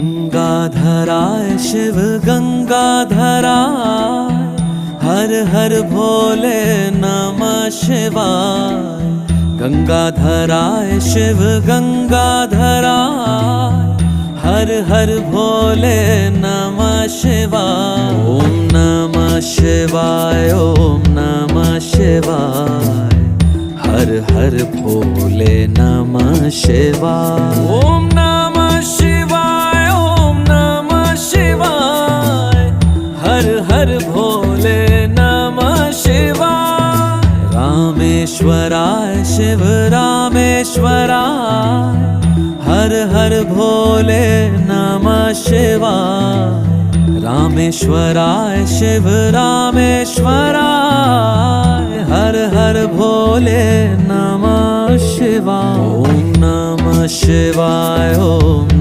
गंगाधराय शिव गंगाधराय, हर हर भोले नमः शिवाय। गंगाधराय शिव गंगाधराय, हर हर भोले नमः शिवाय। ओम नमः शिवाय, ओम नमः शिवाय, हर हर भोले नमः शिवाय। ओम नमः शिवाय, ओम नमः शिवाय, हर हर भोले नमः शिवाय। रामेश्वराय शिव रामेश्वराय, हर हर भोले नमः शिवाय। रामेश्वराय शिव रामेश्वराय, हर हर भोले नमः शिवाय। ओम नमः शिवाय, ओम